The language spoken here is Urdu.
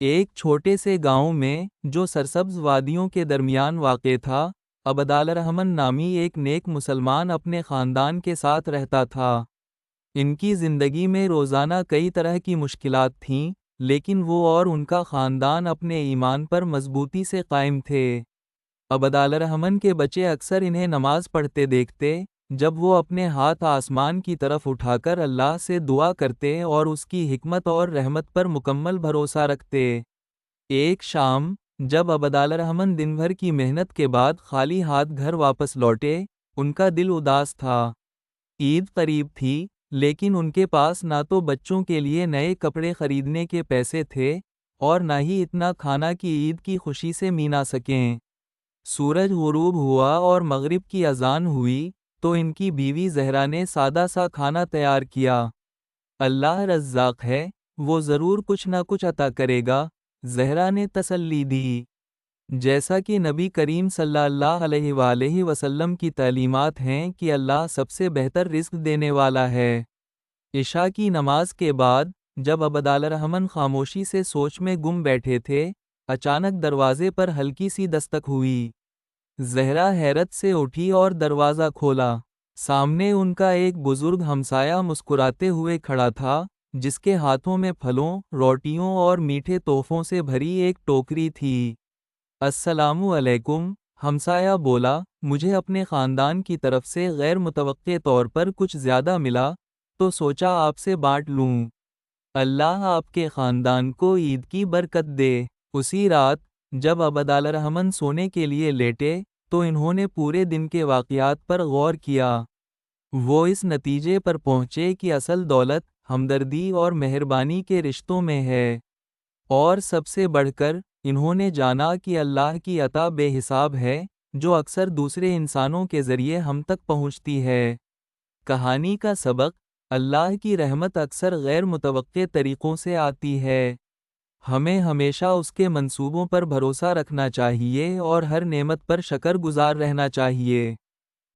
ایک چھوٹے سے گاؤں میں جو سرسبز وادیوں کے درمیان واقع تھا، عبدالرحمن نامی ایک نیک مسلمان اپنے خاندان کے ساتھ رہتا تھا۔ ان کی زندگی میں روزانہ کئی طرح کی مشکلات تھیں، لیکن وہ اور ان کا خاندان اپنے ایمان پر مضبوطی سے قائم تھے۔ عبدالرحمن کے بچے اکثر انہیں نماز پڑھتے دیکھتے جب وہ اپنے ہاتھ آسمان کی طرف اٹھا کر اللہ سے دعا کرتے اور اس کی حکمت اور رحمت پر مکمل بھروسہ رکھتے۔ ایک شام، جب عبدالرحمن دن بھر کی محنت کے بعد خالی ہاتھ گھر واپس لوٹے، ان کا دل اداس تھا۔ عید قریب تھی، لیکن ان کے پاس نہ تو بچوں کے لیے نئے کپڑے خریدنے کے پیسے تھے اور نہ ہی اتنا کھانا کہ عید کی خوشی سے مینا سکیں۔ سورج غروب ہوا اور مغرب کی اذان ہوئی تو ان کی بیوی زہرا نے سادہ سا کھانا تیار کیا۔ اللہ رزاق ہے، وہ ضرور کچھ نہ کچھ عطا کرے گا، زہرا نے تسلی دی۔ جیسا کہ نبی کریم صلی اللہ علیہ وآلہ وسلم کی تعلیمات ہیں کہ اللہ سب سے بہتر رزق دینے والا ہے۔ عشاء کی نماز کے بعد جب عبدالرحمن خاموشی سے سوچ میں گم بیٹھے تھے، اچانک دروازے پر ہلکی سی دستک ہوئی۔ زہرا حیرت سے اٹھی اور دروازہ کھولا۔ سامنے ان کا ایک بزرگ ہمسایہ مسکراتے ہوئے کھڑا تھا، جس کے ہاتھوں میں پھلوں، روٹیوں اور میٹھے تحفوں سے بھری ایک ٹوکری تھی۔ السلام علیکم، ہمسایہ بولا، مجھے اپنے خاندان کی طرف سے غیر متوقع طور پر کچھ زیادہ ملا تو سوچا آپ سے بانٹ لوں۔ اللہ آپ کے خاندان کو عید کی برکت دے۔ اسی رات جب عبدالرحمن سونے کے لیے لیٹے تو انہوں نے پورے دن کے واقعات پر غور کیا۔ وہ اس نتیجے پر پہنچے کہ اصل دولت ہمدردی اور مہربانی کے رشتوں میں ہے، اور سب سے بڑھ کر انہوں نے جانا کہ اللہ کی عطا بے حساب ہے جو اکثر دوسرے انسانوں کے ذریعے ہم تک پہنچتی ہے۔ کہانی کا سبق: اللہ کی رحمت اکثر غیر متوقع طریقوں سے آتی ہے۔ ہمیں ہمیشہ اس کے منصوبوں پر بھروسہ رکھنا چاہیے اور ہر نعمت پر شکر گزار رہنا چاہیے۔